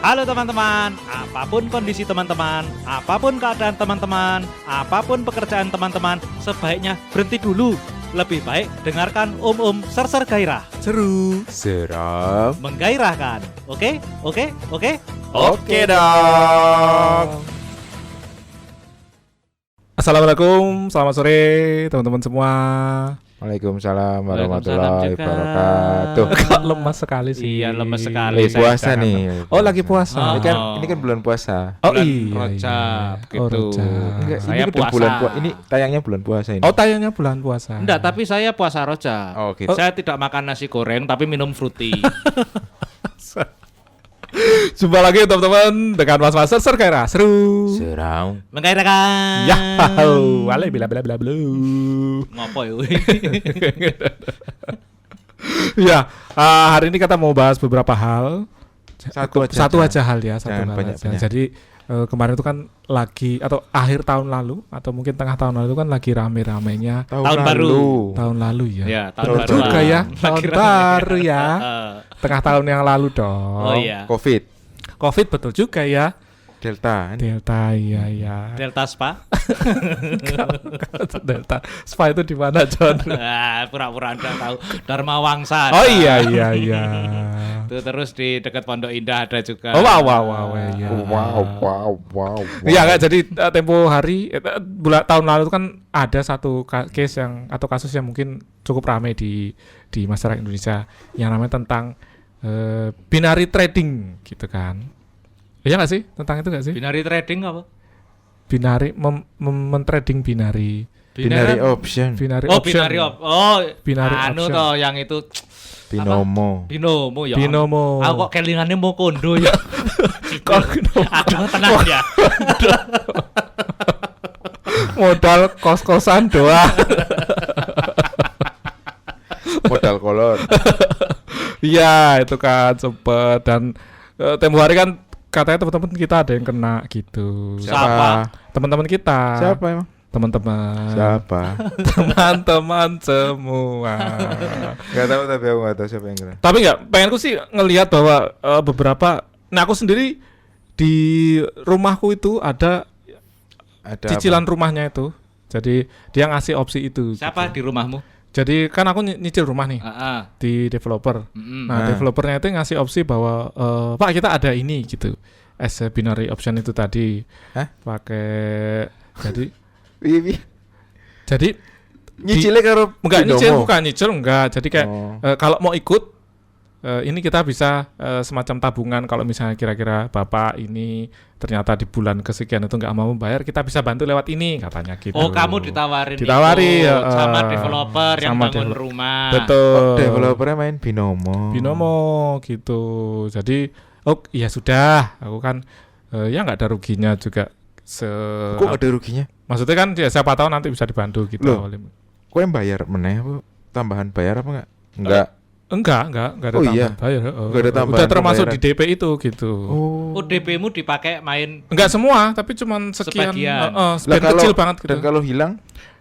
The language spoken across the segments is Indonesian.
Halo teman-teman, apapun kondisi teman-teman, apapun keadaan teman-teman, apapun pekerjaan teman-teman, sebaiknya berhenti dulu. Lebih baik dengarkan Ser Gairah. Seru, seram, Menggairahkan. Oke? oke dong. Assalamualaikum, selamat sore teman-teman semua. Waalaikumsalam Waalaikumsalam warahmatullahi juga. wabarakatuh. Kok lemas sekali sih? Iya, lemes sekali. Lagi saya puasa jangan- nih. Oh, lagi puasa. Ini kan bulan puasa. Oh Bulan iya, Rajab, iya. Oh, gitu. Rajab. Enggak, Saya ini udah puasa. bulan puasa. Ini tayangnya bulan puasa ini. Oh, tayangnya bulan puasa. Enggak, tapi saya puasa Rajab. Oh, gitu. Saya tidak makan nasi goreng, tapi minum fruity. Jumpa lagi teman-teman dengan Mas Ser Gairah. Seru. Seram. Menggairahkan. Ya, wale bila bila bila bila. Ngopo ya? Ya, hari ini kita mau bahas beberapa hal. Satu aja. hal ya, satu Jangan hal banyak-banyak. aja. Jadi kemarin itu kan lagi atau akhir tahun lalu atau mungkin tengah tahun lalu itu kan lagi rame-ramenya Tahun baru. tahun lalu ya. Ya, tahun Betul baru. juga ya, Lagi tahun rame. baru ya. Tengah tahun yang lalu dong. Oh iya. Covid, Covid betul juga ya. Delta. Delta iya. Delta Spa. Delta. Spa itu di mana, John? Pura-pura Anda tahu. Dharma Wangsa. Oh iya. Itu terus di dekat Pondok Indah ada juga. Oh wow iya. Wow. Iya enggak, jadi tempo hari tahun lalu itu kan ada satu case yang atau kasus yang mungkin cukup ramai di masyarakat Indonesia yang namanya tentang binary trading gitu kan. Iya nggak sih tentang itu nggak sih? Binary trading apa? Binary mentrading binary. Binary option. Binary Oh, option. binary Binary option. toh yang itu Binomo. binomo ya. Binomo. Aku kok kelingannya mau kondo ya. Kok Aduh, tenang ya. modal kos-kosan doang. Modal kolor. Iya itu kan sempet dan tempo hari kan katanya teman-teman kita ada yang kena gitu. Siapa? Teman-teman kita. Siapa emang? Teman-teman. Siapa? Teman-teman semua. Gak tahu tapi aku gak tahu siapa yang kena. Tapi nggak, pengenku sih ngelihat bahwa beberapa. Nah aku sendiri di rumahku itu ada Ada cicilan rumahnya itu. Jadi dia ngasih opsi itu. Siapa di rumahmu? Jadi kan aku nyicil rumah nih di developer. Mm-mm. Nah, developernya itu ngasih opsi bahwa Pak kita ada ini gitu. As a binary option itu tadi. Hah? Pakai Iya. jadi Nyicilnya karo enggak Binomo. nyicil, bukan nyicil enggak. Jadi kayak Oh. kalau mau ikut ini kita bisa semacam tabungan kalau misalnya kira-kira Bapak ini ternyata di bulan kesekian itu enggak mau membayar, kita bisa bantu lewat ini katanya gitu. Oh, kamu ditawarin Ditawari, itu ya, sama developer yang sama bangun rumah. Betul. Oh, developernya main Binomo. Binomo gitu. Jadi ya sudah, aku kan ya nggak ada ruginya juga. Kok ada ruginya? Maksudnya kan ya siapa tahu nanti bisa dibantu gitu. Loh. Kok yang bayar meneh apa? Tambahan bayar apa enggak? Enggak ada Oh, tambahan iya. bayar. Nggak ada tambahan Udah termasuk pembayaran. di DP itu gitu. Oh, DP-mu dipakai main Enggak semua, tapi cuman sekian. Sebagian. Sebagian kecil banget gitu. Dan kalau hilang?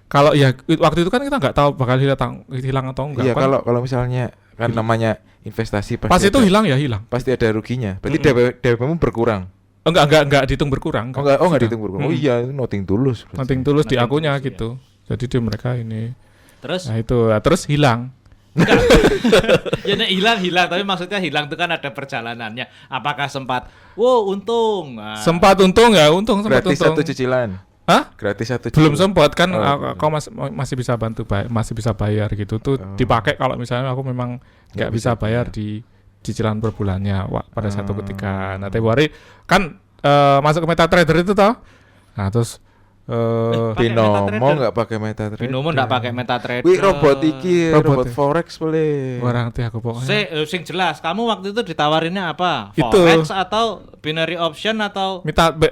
Kalau ya waktu itu kan kita nggak tahu bakal hilang atau enggak. Iya, Kan kalau misalnya kan namanya investasi pasti pas itu ada, hilang ya hilang. pasti ada ruginya. Berarti DP-mu berkurang. Enggak dihitung berkurang. Enggak Sudah. dihitung berkurang. Oh iya, itu nothing tulus. berarti. Nothing tulus di Nothing akunnya tulus, gitu. Jadi di mereka ini. terus Nah itu, terus hilang. ya hilang tapi maksudnya hilang itu kan ada perjalanannya. Apakah sempat untung. Nah, Sempat untung ya, sempat Gratis untung. satu cicilan. Hah? Gratis satu Belum cicilan. sempat kan Oh, kau masih bisa bantu masih bisa bayar gitu tuh dipakai kalau misalnya aku memang nggak bisa bayar di cicilan per bulannya pada satu ketika. Nah tempo hari kan masuk ke MetaTrader itu toh. Nah terus pakai Binomo MetaTrader. enggak pakai MetaTrader. Binomo enggak pakai MetaTrader. Wih, robot iki, Robot robot ya. forex boleh. orang nanti aku pokoknya Sing jelas, kamu waktu itu ditawarinnya apa? Itu. Forex atau binary option atau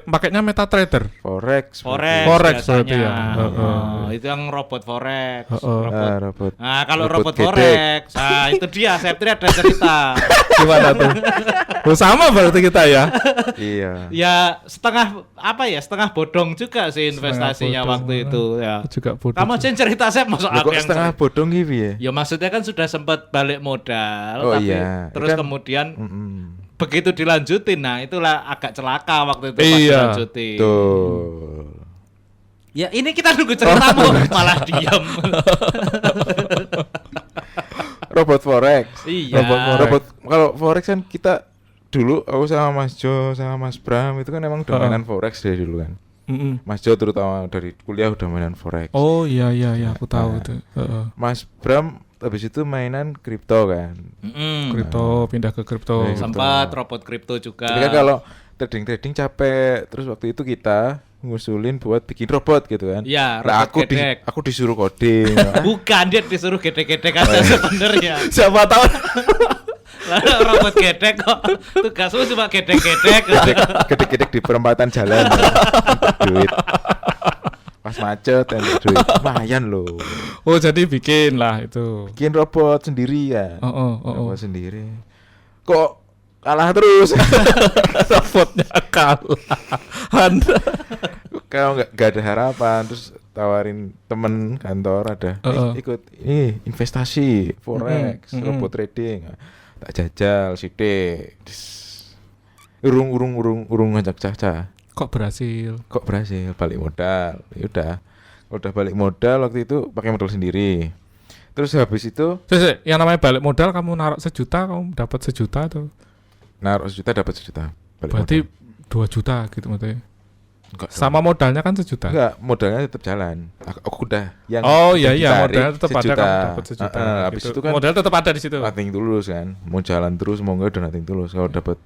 pakainya MetaTrader. Forex. Forex berarti biasanya. ya. Itu yang robot Forex. Heeh. Robot. Nah, kalau robot gedek. Forex, nah itu dia, Septri ada cerita. Gimana tuh? Oh, sama berarti kita ya. Iya. Ya setengah bodong juga sih investasinya bodong. waktu itu ya. Aku juga bodoh. Kamu aja yang cerita saya masuk Loh, aku kok yang setengah cerita. bodong gitu ya? Ya maksudnya kan sudah sempat balik modal Oh tapi iya, terus kan- kemudian Mm-mm. begitu dilanjutin, nah itulah agak celaka waktu itu pas Iya. dilanjutin. Tuh. Ya ini kita nunggu ceritamu malah diam. Robot forex. Iya. Robot kalau forex kan kita dulu aku sama Mas Jo sama Mas Bram itu kan emang udah mainan forex dari dulu kan. Mas Jo terutama dari kuliah udah mainan forex. Oh iya aku tahu Nah. itu. Mas Bram habis itu mainan kripto kan. Kripto pindah ke kripto. Iya. Sempat robot kripto juga. Tapi kan kalau trading capek, terus waktu itu kita ngusulin buat bikin robot gitu kan. Iya, Nah, robot gedek. aku disuruh coding. Bukan, dia disuruh gedek-gedek aja sebenarnya. Siapa tahu Lah robot gedek kok. Tugasmu cuma gedek-gedek. Gedek-gedek di perempatan jalan. Duit. Pas macet untuk duit. Lumayan loh. Oh jadi bikin lah itu. Bikin robot sendiri ya. Oh. Robot sendiri. Kok kalah terus? Robotnya kalah. Anda. Kalau nggak ada harapan, terus tawarin temen kantor ada ikut ini investasi forex, robot trading. Tak jajal sidik. Urung ngajak caca. Kok berhasil? Kok berhasil balik modal. Ya udah balik modal waktu itu pakai modal sendiri. Terus habis itu Yang namanya balik modal kamu naruh 1 juta kamu dapat 1 juta tuh. naruh 1 juta dapat 1 juta. Balik Berarti modal. 2 juta gitu maksudnya. Enggak, Sama modalnya kan 1 juta. enggak, modalnya tetap jalan. Aku udah yang Oh iya ditarik modalnya tetap ada 1 juta. kamu dapat 1 juta. Habis gitu. itu kan Modal tetap ada di situ. nothing tulus kan. Mau jalan terus mau enggak udah nothing tulus. Kalau dapat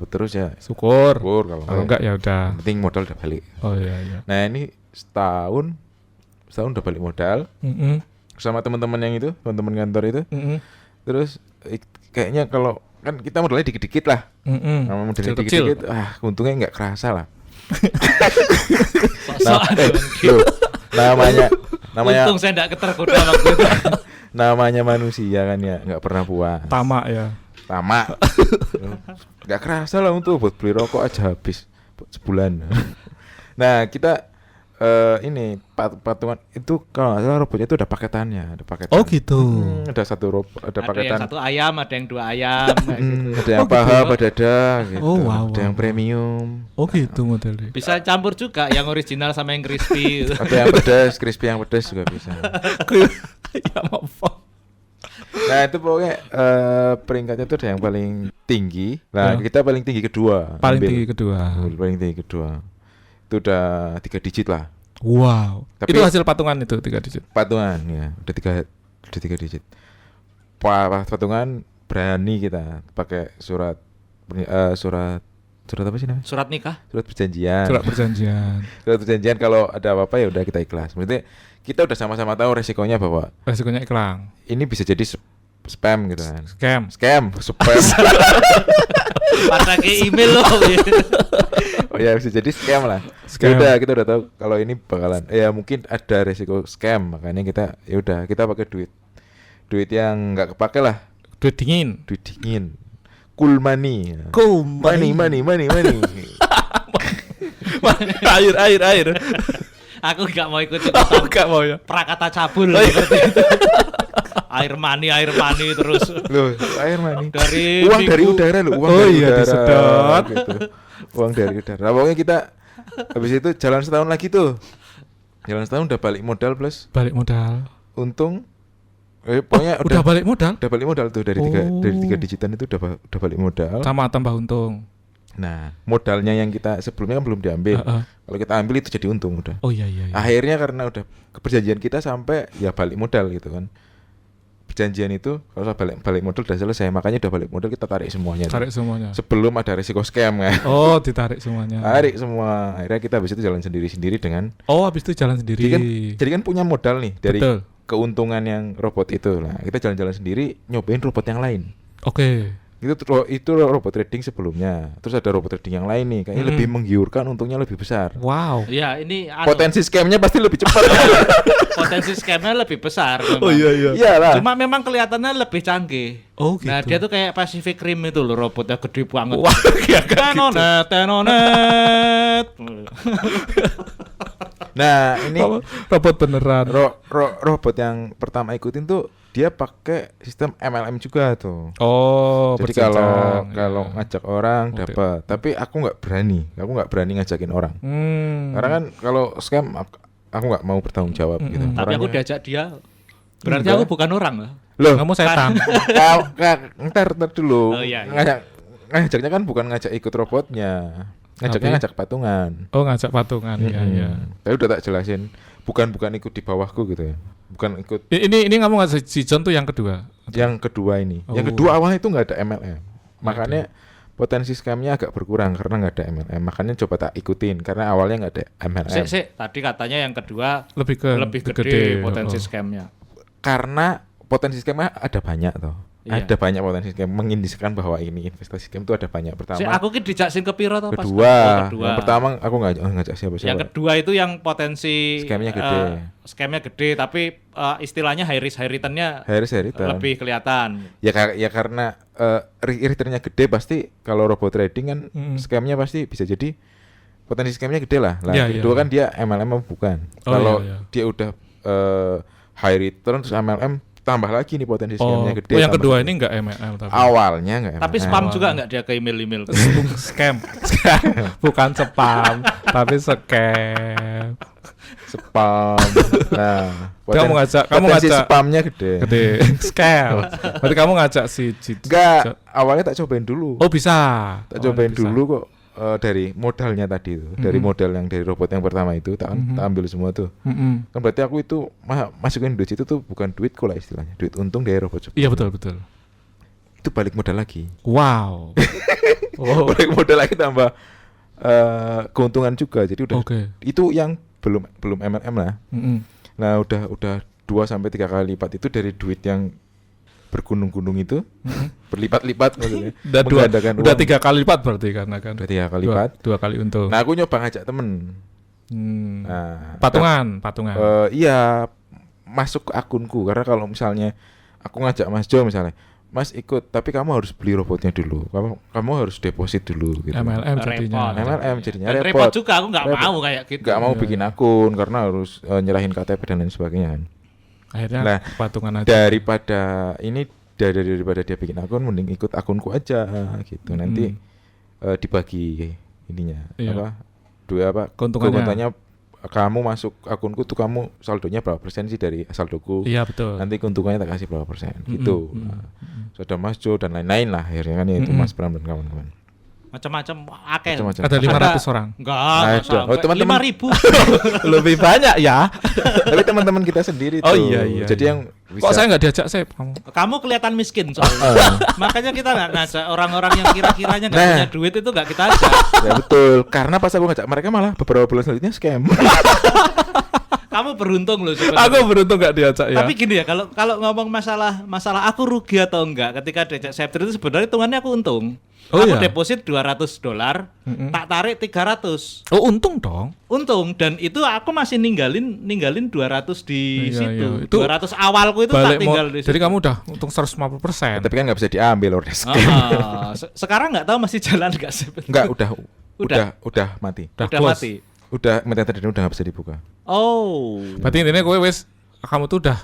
terus ya Syukur. syukur, kalau Kalau enggak ya udah. yang penting modal udah balik. Oh iya. Nah, ini setahun udah balik modal sama teman-teman yang itu, teman-teman kantor itu. Terus kayaknya kalau kan kita modalnya dikit-dikit lah. Nah, modalnya Kecil-kecil. dikit-dikit, untungnya nggak kerasa lah. Sok-sokan Loh, namanya Untung saya enggak ketergoda waktu itu. namanya manusia kan ya nggak pernah puas. Tamak ya. Tamak. Nggak kerasa lah untuk buat beli rokok aja habis sebulan. Nah, kita ini patungan itu kalau nggak salah robotnya itu ada paketannya, ada paketan. Oh gitu. Ada satu robot, ada Ada yang paketan. 1 ayam, ada yang 2 ayam kayak gitu. Ada yang paha, apa dada gitu. Oh, wow, Ada yang wow. premium. Oh gitu modelnya. Bisa campur juga yang original sama yang crispy. Ada yang pedas, crispy yang pedas juga bisa. Ya apa? Nah, itu pokoknya peringkatnya itu ada yang paling tinggi. Nah, Ya. kita paling tinggi kedua. Paling Ambil. tinggi kedua. Paling tinggi kedua. Itu udah 3 digit lah. Wow. Tapi- Itu hasil patungan itu 3 digit. Patungan ya, udah 3 digit. Patungan berani kita pakai surat apa sih namanya? Surat nikah. Surat perjanjian. Surat perjanjian. Surat perjanjian kalau ada apa-apa ya udah kita ikhlas. Maksudnya kita udah sama-sama tahu resikonya bahwa Resikonya iklan. ini bisa jadi spam gitu kan. Scam. Spam. Pakai email loh. Oh ya bisa jadi scam lah. Scam. Udah kita udah tahu kalau ini bakalan ya mungkin ada resiko scam, makanya kita ya udah kita pakai duit yang nggak kepake lah, Duit dingin. duit dingin, cool money. Cool Money. Air. Aku nggak mau ikut Oh, enggak mau ya. prakata cabul seperti itu. Air mani terus. Loh, air money. Dari Uang dari minggu- udara loh, uang Oh dari iya, udara. disedot. Gitu. Uang dari udara. Nah, pokoknya kita habis itu jalan setahun lagi tuh. Jalan setahun udah balik modal plus Balik modal. untung. Pokoknya Udah balik modal. udah balik modal tuh dari Oh. 3 digitan itu udah balik modal. Sama tambah untung. Nah, modalnya yang kita sebelumnya kan belum diambil. Heeh. Kalau kita ambil itu jadi untung udah. Oh iya. Akhirnya karena udah keperjanjian kita sampai ya balik modal gitu kan. Perjanjian itu kalau balik modal udah selesai, makanya udah balik modal kita tarik semuanya. Tarik semuanya. Sebelum ada risiko scam kan. Oh, ditarik semuanya. Tarik semua. Akhirnya kita habis itu jalan sendiri-sendiri dengan Oh, habis itu jalan sendiri. jadi kan punya modal nih dari Betul. keuntungan yang robot itu. Nah, kita jalan-jalan sendiri nyobain robot yang lain. Oke. Itu robot trading sebelumnya. Terus ada robot trading yang lain nih, kayaknya lebih menggiurkan, untungnya lebih besar. Wow. Ya ini anu, Potensi scamnya pasti lebih cepat. potensi scamnya lebih besar. memang. Oh iya. Iyalah. Cuma memang kelihatannya lebih canggih. Oh gitu. Nah dia tuh kayak Pacific Rim itu loh, robotnya gede banget. Wah, ya kan gitu. Tenonet. Nah, ini Robot beneran. robot yang pertama ikutin tuh dia pakai sistem MLM juga tuh. Oh, Jadi berjenjang. kalau Iya. ngajak orang Oke. dapat, tapi aku nggak berani ngajakin orang. Karena kan kalau scam aku nggak mau bertanggung jawab gitu. Tapi aku Orangnya- diajak dia. Berarti Enggak. aku bukan orang lah. Loh, Kamu setan. ntar dulu. Oh, iya, iya. Ngajaknya kan bukan ngajak ikut robotnya. Ngajaknya Tapi? ngajak patungan. Oh, ngajak patungan. Iya, iya. Tapi udah tak jelasin, bukan ikut di bawahku gitu ya. Bukan ikut Ini kamu ngajak si John tuh yang kedua. yang kedua ini. Oh. Yang kedua awalnya itu nggak ada MLM. Makanya potensi scamnya agak berkurang karena nggak ada MLM. Makanya coba tak ikutin karena awalnya nggak ada MLM. Tadi katanya yang kedua Lebih lebih gede potensi Oh. scamnya. Karena potensi scamnya ada banyak toh. Iya. Ada banyak potensi scam mengindikasikan bahwa ini investasi scam itu ada banyak. Pertama, Aku ki dijak sing kepiro to pas? kedua, Oh, kedua. yang pertama aku ngajak siapa-siapa. Yang kedua itu yang potensi Scamnya gede. Scamnya gede tapi istilahnya high risk high returnnya Harris Heritan. lebih kelihatan. Ya karena returnnya gede pasti kalau robot trading kan scamnya pasti bisa jadi potensi scamnya gede lah. Lah Iya, kedua iya. kan dia MLM bukan. Oh, Kalau iya, iya. dia udah high return terus MLM tambah lagi nih potensi Oh, scamnya gede. yang tambah kedua gede. ini enggak MLM tapi. Awalnya enggak Tapi MLM. spam juga nggak dia ke email-email? Scam. Bukan spam, tapi scam. spam. Nah, Kamu ngajak potensi spamnya gede. gede. Scam. Berarti kamu ngajak si Enggak, awalnya tak cobain dulu. Oh, bisa. Tak Oh, cobain bisa. dulu kok dari modalnya tadi itu. Dari modal yang dari robot yang pertama itu tak ambil semua tuh. Mm-mm. Kan berarti aku itu masukin duit itu tuh bukan duitku lah istilahnya. Duit untung dari robot cepat. Iya, betul. Itu balik modal lagi. Wow. Oh, Balik modal lagi tambah keuntungan juga. Jadi udah oke. itu yang belum MLM lah. Mm-mm. Nah, udah 2 sampai 3 kali lipat itu dari duit yang bergunung-gunung itu berlipat-lipat maksudnya. Menggandakan Udah uang. 3 kali lipat berarti karena kan. Udah 3 kali lipat. Dua kali untung. Nah, aku nyoba ngajak temen. Hmm. Nah, Patungan. iya, masuk ke akunku karena kalau misalnya aku ngajak Mas Jo misalnya, Mas ikut, tapi kamu harus beli robotnya dulu. Kamu harus deposit dulu gitu. MLM jadinya. Repot. MLM jadinya Dan repot. repot juga aku nggak Repot. mau kayak gitu. Gak mau Iya, bikin akun karena harus nyerahin KTP dan lain sebagainya kan. Akhirnya Nah, patungan aja. Daripada dia bikin akun, mending ikut akunku aja gitu. Nanti dibagi ininya Iya. keuntungannya kamu masuk akunku tuh kamu saldonya berapa persen sih dari saldoku. Iya, betul. Nanti keuntungannya tak kasih berapa persen gitu. mm. Nah, sudah Mas Jo dan lain-lain lah akhirnya kan itu Mas Bram dan kawan-kawan. Macam-macam akeh. Macam-macam. Ada 500 orang. Enggak Ada. sampai. Oh, teman-teman. 5.000. Lebih banyak ya. Tapi teman-teman kita sendiri Oh, tuh. iya. Jadi iya. yang bisa Kok saya nggak diajak saya? Kamu. Kamu kelihatan miskin soalnya. Makanya kita nggak ngajak orang-orang yang kira-kiranya nggak Nah. punya duit itu nggak kita ajak. ya betul. Karena pas aku ngajak mereka malah beberapa bulan selanjutnya scam. Kamu beruntung loh sebenarnya. Aku beruntung nggak diajak ya. Tapi gini ya, kalau ngomong masalah aku rugi atau enggak ketika diajak Septir itu sebenarnya hitungannya aku untung. Oh, aku iya? deposit $200, tak tarik 300. Oh, untung dong. Untung, dan itu aku masih ninggalin 200 di Iya, situ. iya. Itu 200 awalku itu tak tinggal di situ. Jadi kamu udah untung 150%. Tapi kan nggak bisa diambil order scam. Sekarang nggak tahu masih jalan nggak Septir? Enggak, Udah. udah mati. Udah Udah close. mati. Udah metode udah nggak bisa dibuka. Oh. Berarti intinya kamu tuh udah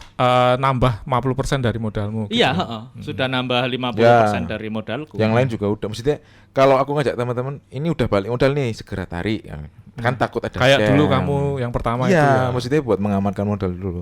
nambah 50% dari modalmu. Iya, gitu. heeh. Sudah nambah 50% Ya. dari modalku. Yang lain juga udah. Maksudnya kalau aku ngajak teman-teman, ini udah balik modal nih, segera tarik. Kan takut ada Kayak scam. dulu kamu yang pertama itu Iya, ya. maksudnya buat mengamankan modal dulu.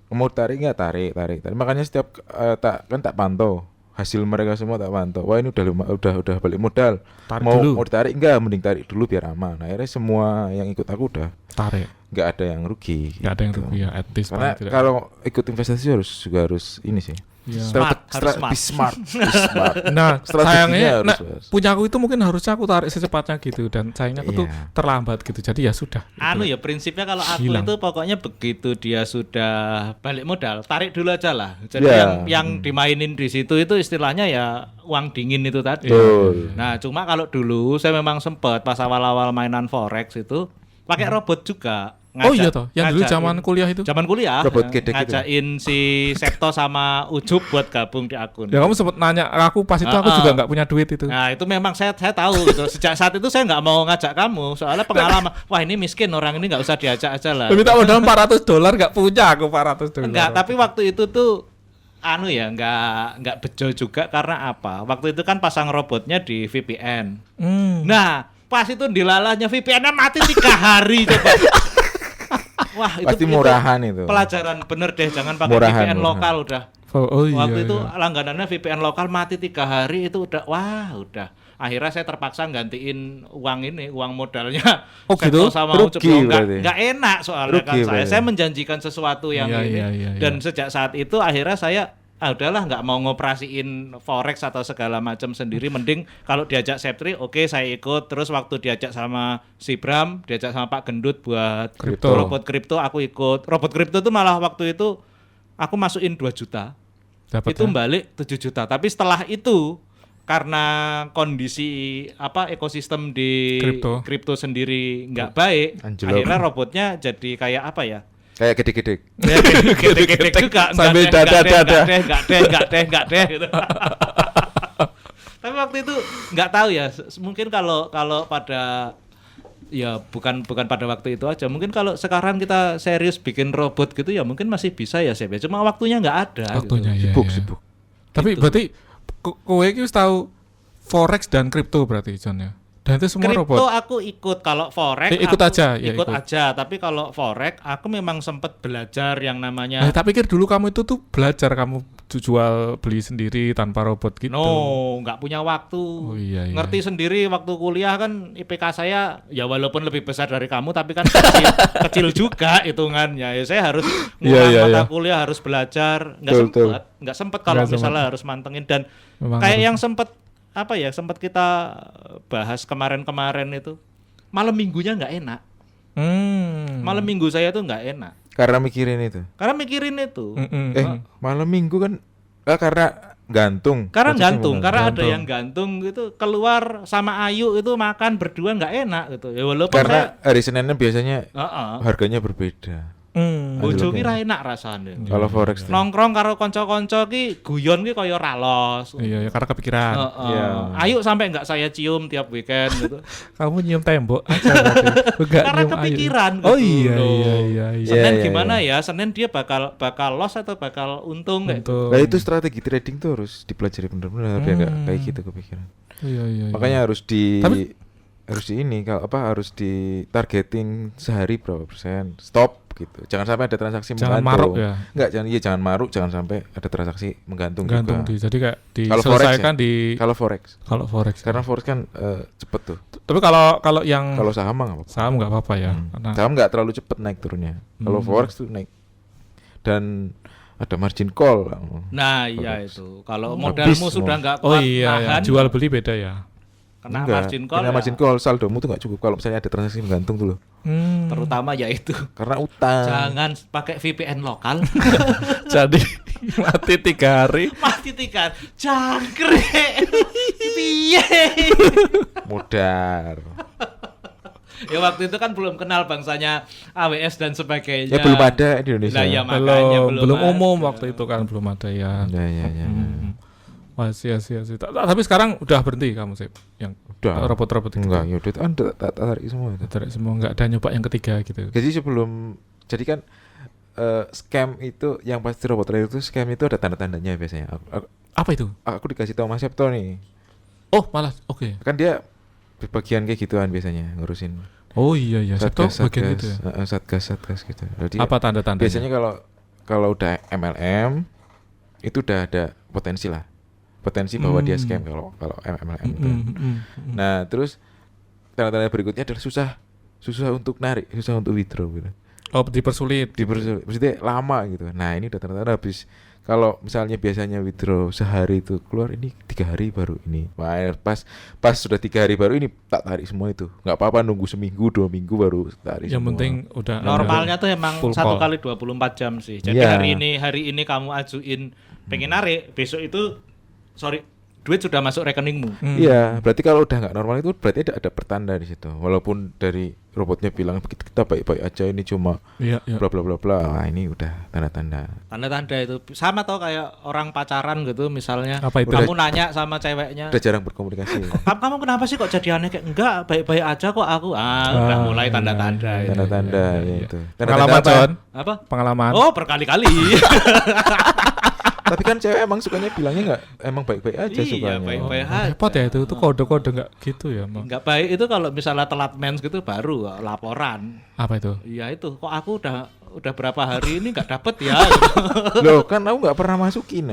Mau tarik nggak tarik. Makanya setiap tak pantau hasil mereka semua tak pantau. Wah, ini udah balik modal. Tarik mau dulu. ditarik enggak, mending tarik dulu biar aman. Akhirnya semua yang ikut aku udah Tarik. nggak ada yang rugi. Nggak ada yang gitu. rugi ya, at least Karena paling tidak. kalau ikut investasi harus ini sih. Iya. Harus Be smart. Be smart. Nah, Strateginya sayangnya harus. punya aku itu mungkin harusnya aku tarik secepatnya gitu, dan sayangnya aku tuh Iya. terlambat gitu. Jadi ya sudah. Anu ya prinsipnya kalau aku Hilang. itu pokoknya begitu dia sudah balik modal, tarik dulu aja lah. Jadi Ya. yang dimainin di situ itu istilahnya ya uang dingin itu tadi. Betul. Nah, cuma kalau dulu saya memang sempat pas awal-awal mainan forex itu pakai robot juga. Oh iya toh, yang dulu zaman kuliah itu. Zaman kuliah. Robot gedek itu. ngajakin si Septo sama Ujub buat gabung di akun. Ya kamu sempat nanya aku pas itu aku juga nggak punya duit itu. Nah itu memang saya tahu gitu. Sejak saat itu saya nggak mau ngajak kamu soalnya pengalaman. Wah ini miskin orang ini nggak usah diajak aja lah. Minta modal $400 nggak punya aku $400. Enggak, tapi waktu itu tuh anu ya nggak bejo juga karena apa? Waktu itu kan pasang robotnya di VPN. Nah, pas itu dilalahnya VPN-nya mati 3 hari coba. Wah, Pasti murahan itu. Pelajaran bener deh, jangan pakai Murahan. VPN lokal udah. Oh iya. Waktu itu iya. langganannya VPN lokal mati 3 hari itu udah udah. Akhirnya saya terpaksa gantiin uang modalnya. Oh, gitu? Sama Rugi Ucup. berarti. Nggak enak soalnya Rugi kan berarti. saya menjanjikan sesuatu yang Iya, ini. iya. Dan sejak saat itu akhirnya saya udahlah nggak mau ngoperasiin forex atau segala macam sendiri, mending kalau diajak Septri oke saya ikut, terus waktu diajak sama si Bram, diajak sama Pak Gendut buat Kripto. robot kripto aku ikut. Robot kripto tuh malah waktu itu aku masukin 2 juta. Dapat Itu balik 7 juta. Tapi setelah itu karena kondisi ekosistem di kripto sendiri nggak baik, Anjlok. akhirnya robotnya jadi kayak apa ya? Kayak gede-gede. Ya, gede-gede juga Sambil nggak dada. deh gitu. Tapi waktu itu nggak tahu ya, mungkin kalau pada ya bukan pada waktu itu aja, mungkin kalau sekarang kita serius bikin robot gitu ya mungkin masih bisa ya Seb, cuma waktunya nggak ada waktunya gitu. ya. Sibuk. Tapi Gitu. berarti kowe iki wis tahu forex dan kripto berarti John ya. Dan itu semua Kripto robot. aku ikut, kalau forex Ikut aku aja, ya, ikut ikut. aja, tapi kalau forex aku memang sempat belajar yang namanya Tak pikir dulu kamu itu tuh belajar kamu jual beli sendiri tanpa robot gitu. no, nggak punya waktu. Oh iya. Ngerti sendiri waktu kuliah kan IPK saya ya walaupun lebih besar dari kamu tapi kan kecil, kecil juga hitungannya. Ya saya harus ngulang Iya, mata iya. kuliah, harus belajar. Betul, Nggak sempet kalau Nggak misalnya harus mantengin, dan Memang kayak harus. yang sempat kita bahas kemarin itu malam minggunya nggak enak. Malam minggu saya tuh nggak enak Karena mikirin itu. karena mikirin itu. Malam minggu kan karena gantung. Karena Posisi gantung, mau karena ada gantung. yang gantung gitu keluar sama Ayu itu makan berdua nggak enak gitu. Ya walaupun Karena hari Seninnya biasanya saya harganya berbeda. bojo Anjlok ki ya. ra enak rasane. Kalau forex tuh. Nongkrong karo kanca-kanca ki guyon ki kaya ralos. Iya, karena kepikiran. Iya. Ayu sampai nggak saya cium tiap weekend gitu. Kamu nyium tembok aja berarti. Enggak Karena nyium air. kepikiran Oh gitu iya loh. iya. Iya, Senin iya, gimana iya. ya? Senin dia bakal loss atau bakal untung kayak gitu. Untuk Nah itu strategi trading tuh harus dipelajari benar-benar biar nggak kayak gitu kepikiran. Iya. Makanya harus Tapi- harus di ini harus di targeting sehari berapa persen stop gitu. Jangan sampai ada transaksi Jangan menggantung. maruk ya. Enggak, jangan maruk, jangan sampai ada transaksi menggantung gantung juga. di. Jadi kayak Kalau forex diselesaikan di Kalau forex. kalau forex. Karena forex kan cepet tuh. Tapi kalau yang Kalau saham mah nggak apa-apa. saham nggak apa-apa ya. Karena Saham nggak terlalu cepet naik turunnya. Kalau forex tuh naik. Dan ada margin call. Nah, iya Forex. itu. Kalau Habis modalmu semua. sudah nggak oh kuat iya ya, nahan, jual beli beda ya. kena Enggak, margin call. Kena ya. margin call saldomu tuh nggak cukup kalau misalnya ada transaksi menggantung tuh loh. Terutama yaitu Karena utang. jangan pakai VPN lokal. Jadi mati 3 hari. Mati tikan jangkrik. Piye? Modar. Ya waktu itu kan belum kenal bangsanya AWS dan sebagainya. Ya belum ada di Indonesia. Nah, ya, makanya belum ada. umum waktu itu kan belum ada ya. Ya. Masih. Tapi sekarang udah berhenti kamu sih yang Udah. robot-robot itu. Enggak, ya udah itu kan tarik semua itu. Tarik semua nggak ada nyoba yang ketiga gitu. Jadi jadi kan scam itu yang pasti robot trader itu scam itu ada tanda-tandanya biasanya. Apa itu? Aku dikasih tahu Mas Septo nih. Oh malah oke. Kan dia di bagian kayak gituan biasanya ngurusin Oh iya Septo bagian gitu ya. satgas gitu. Jadi Apa tanda-tandanya? biasanya kalau udah MLM itu udah ada potensi bahwa dia scam kalau MLM itu. Nah, terus tanda-tanda berikutnya adalah susah untuk narik, susah untuk withdraw gitu. Oh dipersulit. Maksudnya lama gitu. Nah, ini udah tanda-tanda habis. Kalau misalnya biasanya withdraw sehari itu keluar, ini 3 hari baru ini. Nah, pas sudah 3 hari baru ini tak tarik semua itu. Nggak apa-apa nunggu seminggu 2 minggu baru tarik Yang semua. penting udah Normalnya tuh emang full 1 call. kali 24 jam sih. Jadi Iya. hari ini kamu ajuin pengen narik, besok itu duit sudah masuk rekeningmu. Iya, berarti kalau udah nggak normal itu berarti ada pertanda di situ. Walaupun dari robotnya bilang kita baik-baik aja, ini cuma Iya. bla bla bla bla. Nah, ini udah tanda-tanda. Tanda-tanda itu sama tau kayak orang pacaran gitu misalnya. Apa itu? Kamu nanya sama ceweknya, Udah jarang berkomunikasi. kamu kenapa sih kok jadi aneh kayak enggak, baik-baik aja kok aku. Udah mulai tanda-tanda itu. Tanda-tanda Iya. ya itu. Pengalaman apa? John? Apa? Pengalaman. Oh, berkali-kali. Tapi kan cewek emang sukanya bilangnya enggak emang baik-baik aja Iya, sukanya. baik-baik. Repot ya itu kode-kode nggak gitu ya, Mak. Nggak baik itu kalau misalnya telat mens gitu baru laporan. Apa itu? Iya itu, kok aku udah berapa hari ini nggak dapet ya? Loh, kan aku enggak pernah masukin.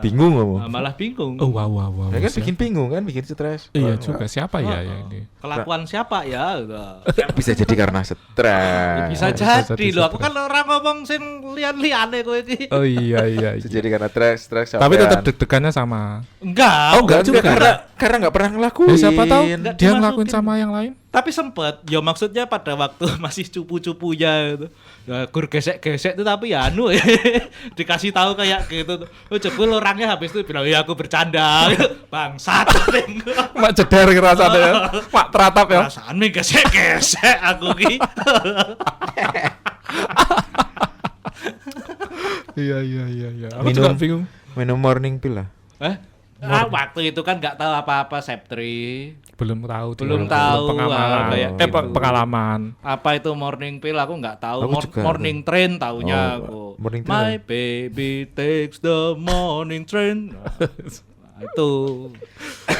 Bingung kamu. Malah bingung. Oh, wow. Ya kan Siap. bikin bingung kan, bikin stres. Iya Wah, juga, siapa ya yang ini? Kelakuan siapa ya? Gitu. bisa jadi karena stres. Bisa bisa jadi jadi loh. Aku kan orang ngomong sing lian-liane kowe iki. Oh iya. Bisa jadi karena stres. Tapi sampean. tetap deg-degannya sama. Enggak. Oh, enggak juga. Karena enggak pernah ngelakuin. Ya, siapa tahu Nggak dia dimasukin. ngelakuin sama yang lain. Tapi sempet, ya maksudnya pada waktu masih cupu-cupunya gitu. Ya gur gesek-gesek itu tapi ya anu dikasih tahu kayak gitu. Oh jebul orangnya habis itu bilang ya aku bercanda. Bangsat. Mak jeder rasanya ya. Mak teratap ya. Perasaan nih gesek-gesek aku ki. Iya. Aku juga bingung. Minum morning pill lah. Waktu itu kan nggak tahu apa-apa Septri. Belum tahu. Belum tahu, pengalaman. kayak gitu. Pengalaman. Apa itu morning pill aku nggak tahu. Aku juga. Morning train taunya Oh, aku. morning train. My baby takes the morning train. Nah, itu.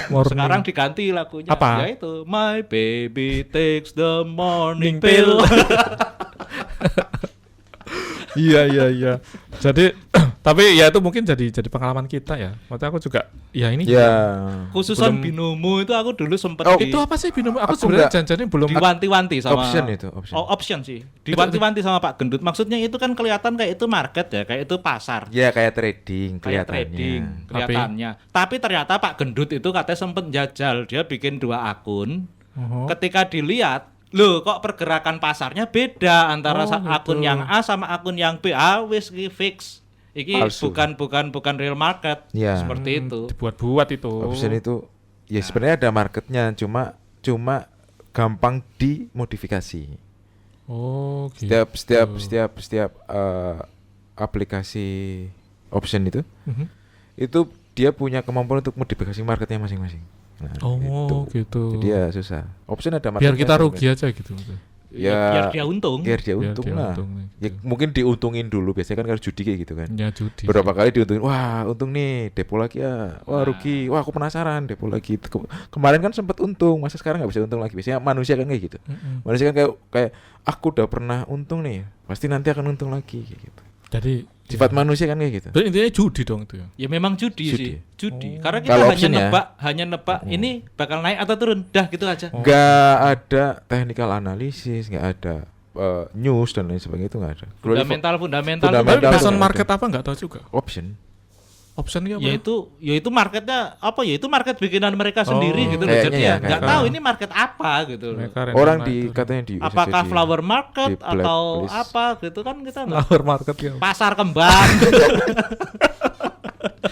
Morning. Sekarang diganti lagunya. Apa? Ya itu. My baby takes the morning pill. Iya. Jadi tapi ya itu mungkin jadi pengalaman kita ya. Maksudnya aku juga ya ini Ya. Khususan Belum- binomo itu aku dulu sempet Oh, itu apa sih binomo? Aku Aku sebenarnya enggak- janjinya belum diwanti-wanti sama Option itu, option. Oh, option sih. Diwanti-wanti sama Pak Gendut. Maksudnya itu kan kelihatan kayak itu market ya, kayak itu pasar. Ya kayak trading Kayak kelihatannya. trading kelihatannya. Tapi ternyata Pak Gendut itu katanya sempet jajal, dia bikin 2 akun. Oh. Ketika dilihat, loh kok pergerakan pasarnya beda antara Oh, akun gitu. yang A sama akun yang B. Wis iki fix. Iki Palsu. bukan real market. Ya. Seperti itu. Dibuat-buat itu. Option itu ya sebenarnya ada marketnya, cuma gampang dimodifikasi. Oh, gitu. Setiap aplikasi option itu Mhm. itu dia punya kemampuan untuk modifikasi marketnya masing-masing. Nah, Oh, gitu. Jadi ya susah. Option ada Biar marketnya. kita rugi aja gitu. Ya, Biar dia untung. Biar dia Biar untung dia lah. untung, Ya, gitu. mungkin diuntungin dulu. Biasanya kan kalau judi kayak gitu kan. Ya judi. Berapa kali diuntungin, wah untung nih, depo lagi ya, wah rugi, wah aku penasaran, depo lagi. Kemarin kan sempat untung, masa sekarang nggak bisa untung lagi? Biasanya manusia kan kayak gitu. Mm-mm. Manusia kan kayak aku udah pernah untung nih, pasti nanti akan untung lagi kayak gitu. Jadi Sifat manusia kan kayak gitu. Berarti intinya judi dong itu ya. Ya memang judi Judi. sih, judi. Oh. Karena kita Kalau hanya option ya. nebak ini bakal naik atau turun, dah gitu aja. Oh. Nggak ada technical analysis, nggak ada news dan lain sebagainya, itu nggak ada. Fundamental Fundamental. Tapi Betul, based on betul. market apa nggak tahu juga. Option. Option ya apa? Yaitu marketnya apa ya, itu market bikinan mereka Oh, sendiri gitu loh. kayaknya Jadi ya, ya nggak kayak tahu gitu. ini market apa gitu loh. Mereka Orang random di itu. katanya di bisa Apakah jadi flower market di atau blacklist. apa gitu kan kita nggak. flower market ya. Pasar kembang.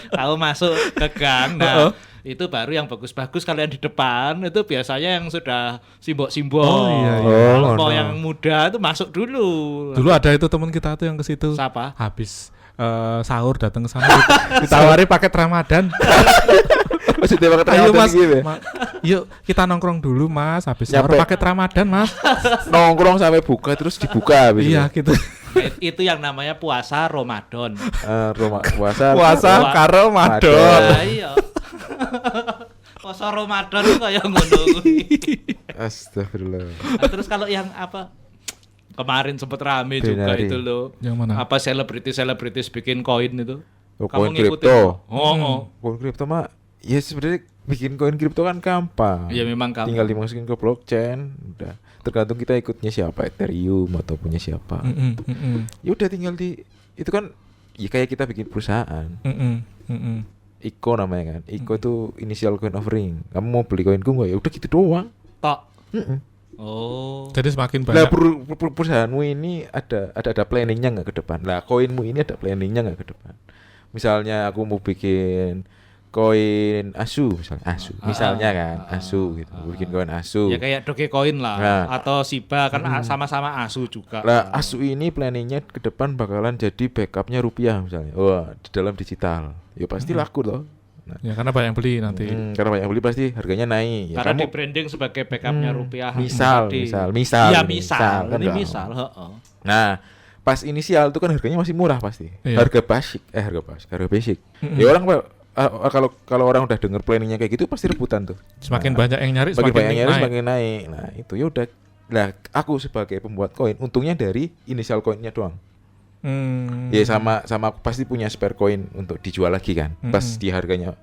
Tahu masuk ke gang. Nah, itu baru yang bagus-bagus. Kalian di depan itu biasanya yang sudah simbol-simbol. Oh, iya, iya. Kalau Oh, mau no. yang muda itu masuk dulu. Dulu ada itu teman kita tuh yang ke situ. Siapa? Habis sahur datang ke sana ditawari paket Ramadan. Maksudnya pakai Ayo Ramadan mas, gitu ya? yuk kita nongkrong dulu mas. Habis sahur Nyampe. paket Ramadan mas. Nongkrong sampai buka terus dibuka habis Iya itu. gitu. Itu yang namanya puasa Ramadan. Puasa Puasa karo Ramadan. Nah, iya. Puasa Ramadan itu kayak ngono kuwi. Astagfirullah. Nah, terus kalau yang apa? Kemarin sempat rame juga Binari. itu loh. Yang mana? Apa selebritis bikin koin itu? Oh, Kamu koin ngikutin? kripto. Oh. Koin kripto mah ya sebenarnya bikin koin kripto kan gampang. Iya memang kamu. Tinggal dimasukin ke blockchain, udah. Tergantung kita ikutnya siapa, Ethereum atau punya siapa. Ya udah tinggal itu kan ya kayak kita bikin perusahaan. ICO namanya kan. ICO itu initial coin offering. Kamu mau beli koinku nggak? Ya udah gitu doang. Tok. Mm-mm. Oh. Jadi semakin Lah banyak. perusahaanmu ini ada planningnya nggak ke depan. Lah koinmu ini ada planningnya nggak ke depan. Misalnya aku mau bikin koin ASU misalnya kan ASU gitu, bikin koin ASU. Ya kayak Dogecoin lah Nah. atau Shiba kan sama-sama ASU juga. Lah ASU ini planningnya ke depan bakalan jadi backupnya rupiah misalnya. Wah di dalam digital, ya pasti laku loh. Nah, Ya karena banyak yang beli nanti. karena banyak beli pasti harganya naik. Ya, Karena di kamu branding sebagai backupnya rupiah. misal tadi. misal Iya kan misal. Ini enggak. misal. Heeh. Nah pas inisial itu kan harganya masih murah pasti. Iya. Harga basic. Ya orang kalau orang udah denger planningnya kayak gitu pasti rebutan tuh. Semakin banyak yang nyari Semakin semakin banyak nyari naik. semakin naik. Nah, itu ya udah. Nah, aku sebagai pembuat koin untungnya dari inisial koinnya doang. Ya sama aku pasti punya spare koin untuk dijual lagi kan. Pas di harganya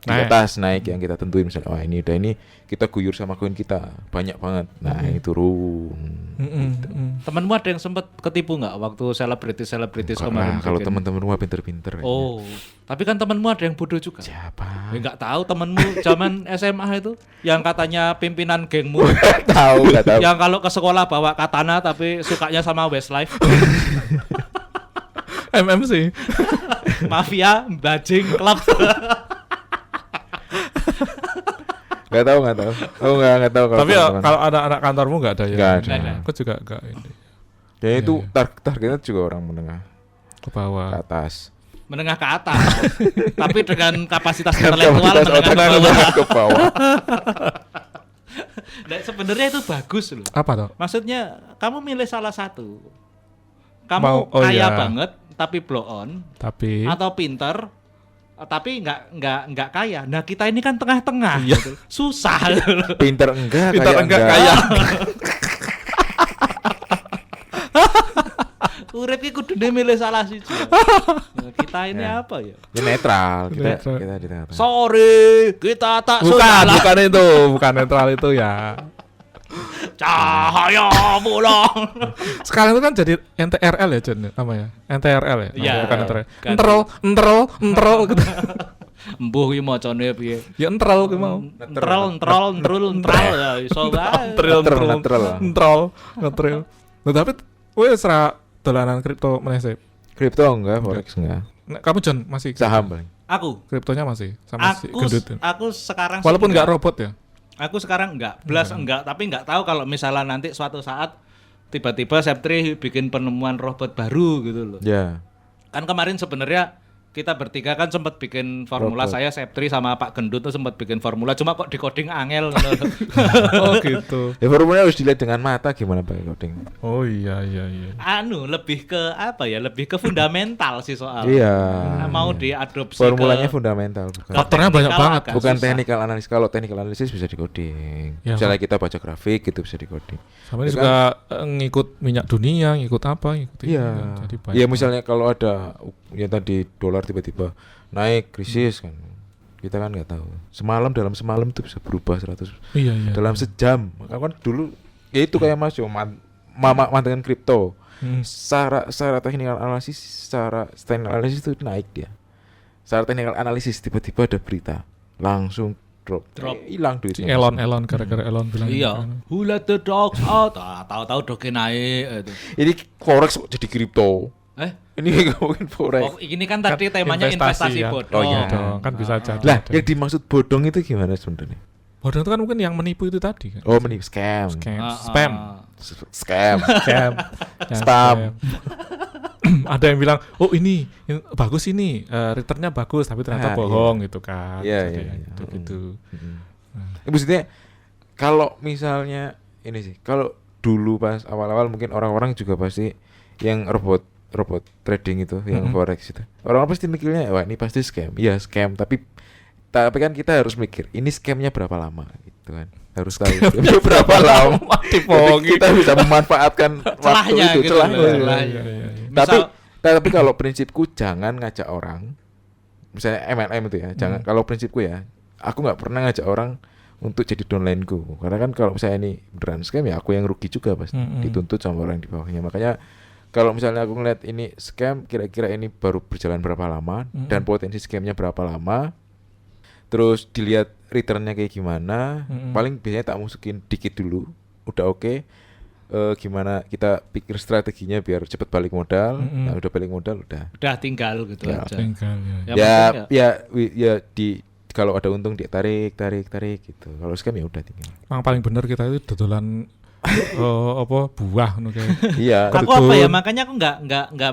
di atas naik yang kita tentuin misalnya ini kita guyur sama koin kita banyak banget. Nah, ini turun. Temenmu ada yang sempat ketipu nggak waktu selebritis kemarin? Kalau teman-teman gua pinter-pinter. Oh, tapi kan temenmu ada yang bodoh juga. Siapa? Ya, nggak tahu temenmu zaman SMA itu yang katanya pimpinan gengmu. Nggak tahu. Yang kalau ke sekolah bawa katana tapi sukanya sama Westlife. MMC. Mafia bajing klub. Nggak tahu. Oh nggak tahu kalau. Tapi kalau ada anak kantormu nggak ada ya? Nggak ada. Aku juga nggak ini. Ya itu targetnya juga orang menengah Ke bawah. ke atas. Menengah ke atas. Tapi dengan kapasitas intelektual Menengah ke bawah. Nah, sebenarnya itu bagus loh. Apa tuh? Maksudnya kamu milih salah satu. Mau- Kamu oh kaya iya. banget tapi blow on Tapi atau pinter tapi nggak kaya. Nah, kita ini kan tengah-tengah. Iya. Gitu. Susah. Pinter enggak, Pintar kaya enggak kaya. Urip iki kudune milih salah siji. Nah, kita ini Ya. apa ya? Ya netral. Netral. Kita di tengah-tengah. Sorry, kita tak bukan suka itu, bukan netral itu ya. cahaya bulan. Sekarang itu kan jadi NTRL ya John, namanya NTRL ya, Iya, bukan NTRL. ganti. Entrol gitu. Embuh iki macane piye? Ya entrol ki mau. Entrol ya iso wae. Entrol. Nah, tapi wes ra dolanan kripto meneh. Kripto enggak, forex enggak. Nah, kamu John masih Saham paling. Aku kriptonya masih sama si aku gendut. aku sekarang sih Walaupun nggak robot ya. Aku sekarang enggak, enggak, tapi enggak tahu kalau misalnya nanti suatu saat tiba-tiba Septri bikin penemuan robot baru gitu loh. Ya. Kan kemarin sebenarnya kita bertiga kan sempat bikin formula, Robot. saya Septri sama Pak Gendut tuh sempat bikin formula, cuma kok decoding angel. Oh gitu. Ya formulanya harus dilihat dengan mata gimana pakai coding. Oh iya. Anu lebih ke apa ya? Lebih ke fundamental sih soal. Iya. Nah, mau diadopsi Formulanya ke fundamental bukan. Faktornya banyak teknikal banget. agak Bukan susah. technical analysis. Kalau technical analysis bisa dikoding. Ya, Misalnya kita baca grafik gitu bisa dikoding. Sama ini Ya juga ngikut minyak dunia, ngikut apa, ngikut ini Iya. kan. Jadi banyak. Iya misalnya kalau ada ya tadi dolar tiba-tiba naik krisis kan. Kita kan nggak tahu. Dalam semalam itu bisa berubah 100. Iya. Dalam sejam. Maka kan dulu ya itu kayak Mas Yo mama dengan kripto. Secara technical analisis itu naik dia. Secara technical analisis tiba-tiba ada berita langsung drop. Hilang Si duitnya. Elon gara-gara Elon bilang Iya. gitu. Who let the dogs out? Tahu-tahu doge naik itu. Ini forex kok jadi kripto. Ini ngomongin forex. Oh, ini kan tadi temanya investasi investasi ya. bodong. Oh, iya. Bodong, kan bisa jadi. Lah, ada. yang dimaksud bodong itu gimana sebenarnya? Bodong itu kan mungkin yang menipu itu tadi kan. Oh, menipu scam. Spam. Scam. Scam. Ya, Spam. Ada yang bilang, "Oh, ini bagus ini, returnnya bagus tapi ternyata bohong," gitu kan. Iya, Jadi, iya. gitu. Maksudnya kalau misalnya ini sih, kalau dulu pas awal-awal mungkin orang-orang juga pasti yang robot trading itu, yang forex itu. Orang pasti mikirnya, wah ini pasti scam. Iya, scam, tapi kan kita harus mikir, ini scamnya berapa lama gitu kan. Harus tahu scamnya berapa lama. Jadi kita bisa memanfaatkan waktu Celahnya itu, gitu celahnya. loh, celahnya. Tapi kalau prinsipku jangan ngajak orang, misalnya MLM itu ya, jangan. Kalau prinsipku ya, aku nggak pernah ngajak orang untuk jadi downline-ku. Karena kan kalau misalnya ini beneran scam ya aku yang rugi juga pasti, dituntut sama orang di bawahnya. Makanya kalau misalnya aku ngeliat ini scam, kira-kira ini baru berjalan berapa lama dan potensi scamnya berapa lama, terus dilihat returnnya kayak gimana, paling biasanya tak masukin dikit dulu, udah oke. Gimana kita pikir strateginya biar cepet balik modal. Nah, udah balik modal udah tinggal gitu Ya, aja. Tinggal ya. Ya, kalau ada untung dia tarik gitu. Kalau scam ya udah tinggal. Yang paling benar kita itu dodolan buah ngono kayak. Iya. aku apa ya, makanya aku nggak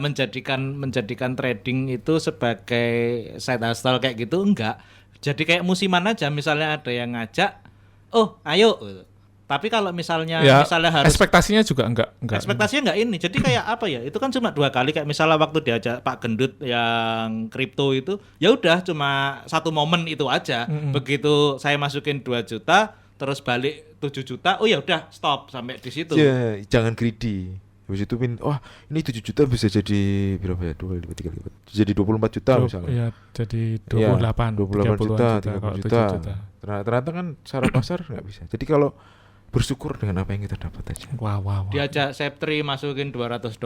menjadikan trading itu sebagai side hustle kayak gitu, enggak. Jadi kayak musiman aja, misalnya ada yang ngajak, oh ayo gitu. Tapi kalau misalnya Ya, harus ekspektasinya juga enggak. ekspektasinya nggak ini. Jadi kayak apa ya? Itu kan cuma 2 kali, kayak misalnya waktu diajak Pak Gendut yang kripto itu, ya udah cuma satu momen itu aja. Begitu saya masukin 2 juta terus balik 7 juta, oh ya udah stop sampai di situ. Ya, jangan greedy. Habis itu wah ini 7 juta bisa jadi berapa ya? 2 kali 3 kali. Jadi 24 juta misalnya. Iya, jadi Iya, 28 juta, 30 kalau juta. 7 juta. Ternyata kan secara pasar nggak bisa. Jadi kalau bersyukur dengan apa yang kita dapat aja. Wow. Diajak Septri masukin $200,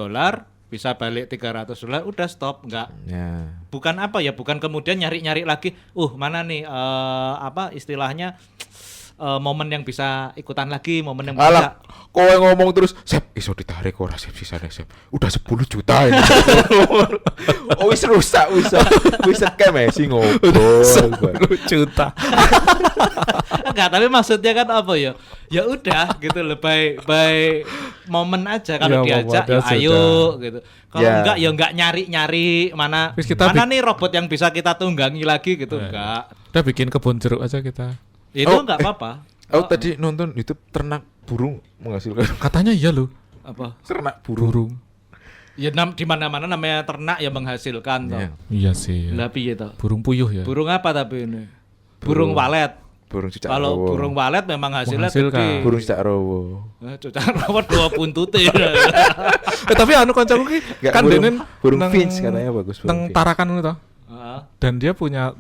bisa balik $300, udah stop, enggak. Ya. Bukan apa ya, bukan kemudian nyari-nyari lagi, mana nih apa istilahnya momen yang bisa ikutan lagi, momen yang bisa. Alah, kowe ngomong terus, Sep, iso ditarik ora Sep sisane Sep. Udah 10 juta ini. Oh, wis rusak, wis scam sih ngobrol. 10 juta. Enggak, tapi maksudnya kan apa ya? Ya udah gitu loh, by momen aja kalau Ya, diajak momen ya aja ayo sudah. gitu. Kalau Ya. enggak ya enggak nyari-nyari mana Terus kita nih robot yang bisa kita tunggangi lagi gitu, enggak. Udah bikin kebun jeruk aja kita. Itu Oh, enggak apa-apa. Aku tadi nonton YouTube ternak burung menghasilkan Katanya iya loh, Apa? ternak burung. burung. Ya di mana-mana namanya ternak ya menghasilkan toh. Iya. Iya sih. Lah piye toh? Burung puyuh ya. Burung apa tapi ini? Burung walet. Burung cicak Kalau rowo. burung walet memang hasilnya Menghasilkan. gede. Burung cicak rowo. Cocok rawat 2 buntute. Tapi anu kancaku ki Nggak, kan burung- denen burung nang- finch katanya bagus, burung nang finch. Tarakan itu toh. Heeh. Dan dia punya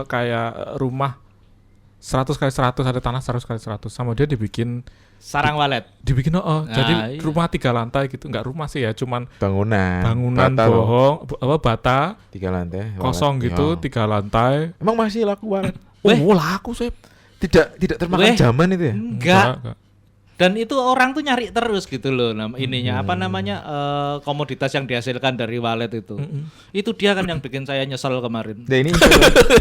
kayak rumah 100 kali 100, ada tanah 100 kali 100, sama dia dibikin Sarang walet. jadi iya. rumah 3 lantai gitu, nggak rumah sih ya, cuman Bangunan. bangunan bata loh. bohong bata 3 lantai. kosong walet. gitu, Ya. 3 lantai. Emang masih laku walet? Oh, laku sih. Tidak termakan Weh. zaman itu ya? Enggak. Dan itu orang tuh nyari terus gitu loh ininya Hmm. apa namanya komoditas yang dihasilkan dari walet itu. Itu dia kan yang bikin saya nyesel kemarin. Nah ini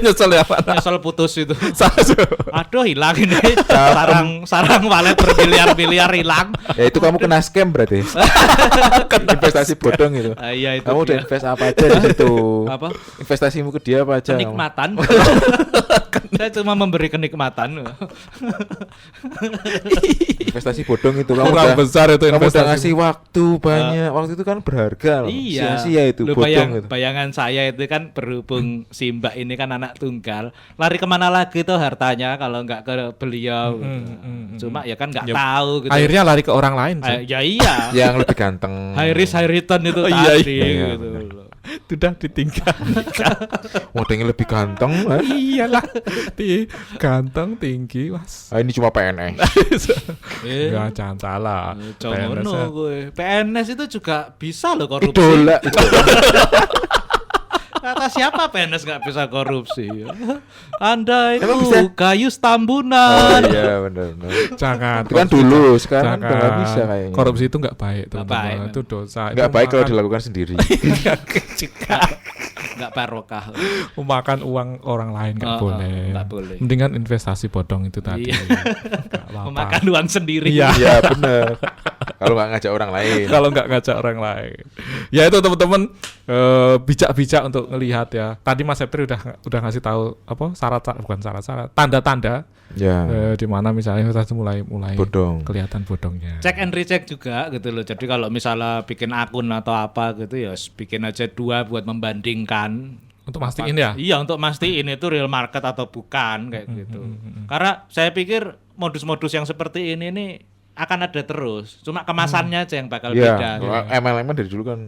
Nyesel ya Pak. Nyesel putus itu. Aduh hilang ini sarang walet bermiliar-miliar hilang. ya itu kamu kena scam berarti. Investasi bodong itu. Iya itu. Kamu udah dia. invest apa aja di situ? Apa? Investasimu ke dia apa aja? kamu? Kenikmatan. Saya cuma memberi kenikmatan. Investasi bodong itu kamu Kurang udah, besar itu kamu udah investasi. ngasih waktu banyak. Waktu itu kan berharga loh. Iya. Sia-sia itu Loh, bodong itu. bayangan saya itu kan berhubung si Mbak ini kan anak tunggal, lari kemana lagi tuh hartanya kalau nggak ke beliau. Cuma ya kan nggak Ya, tahu gitu. Akhirnya lari ke orang lain sih. Ya iya. Yang lebih ganteng. High risk high return itu Oh, iya, tadi iya, gitu. benar. loh. Sudah ditinggal. Modelnya lebih ganteng. Iyalah. Ganteng, tinggi, was. Ah, ini cuma PNS. Enggak, jangan salah. Jangan PNS -nya. gue. PNS itu juga bisa loh korupsi. Idola. Kata siapa PNS nggak bisa korupsi? Anda itu Emang bisa? Gayus Oh Tambunan. iya benar. Jangan. Itu kan korupsi dulu, itu- sekarang udah nggak bisa kayaknya. Korupsi itu nggak baik, Nggak teman-teman. baik. Itu dosa. Nggak Itu baik kalau makan- dilakukan sendiri. Nggak barokah. Memakan uang orang lain nggak boleh. nggak boleh. Mendingan investasi bodong itu tadi. Iya. Nggak apa-apa. Memakan uang sendiri. Iya. Iya benar. Kalau nggak ngajak orang lain. Kalau nggak ngajak orang lain. Ya itu teman-teman, bijak-bijak untuk ngelihat ya. Tadi Mas Septri udah ngasih tahu apa syarat-syarat, tanda-tanda Ya. di mana misalnya kita mulai Bodong. kelihatan bodongnya. Cek and recheck juga gitu loh. Jadi kalau misalnya bikin akun atau apa gitu ya bikin aja 2 buat membandingkan. Untuk mastiin ya. Iya, untuk mastiin itu real market atau bukan kayak gitu. Karena saya pikir modus-modus yang seperti ini nih akan ada terus. Cuma kemasannya aja yang bakal beda. Iya. gitu. MLM dari dulu kan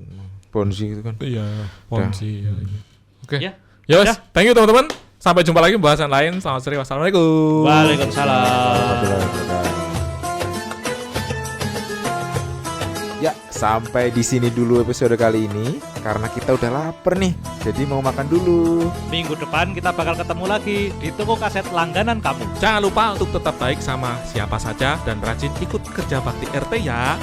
Ponzi itu kan. Iya, Ponzi. Ya, iya. Oke. Ya. Ya wes, Ya. thank you teman-teman. Sampai jumpa lagi pembahasan lain. Selamat sore. Wassalamualaikum. Waalaikumsalam. Ya, sampai di sini dulu episode kali ini karena kita udah lapar nih. Jadi mau makan dulu. Minggu depan kita bakal ketemu lagi di toko kaset langganan kamu. Jangan lupa untuk tetap baik sama siapa saja dan rajin ikut kerja bakti RT ya.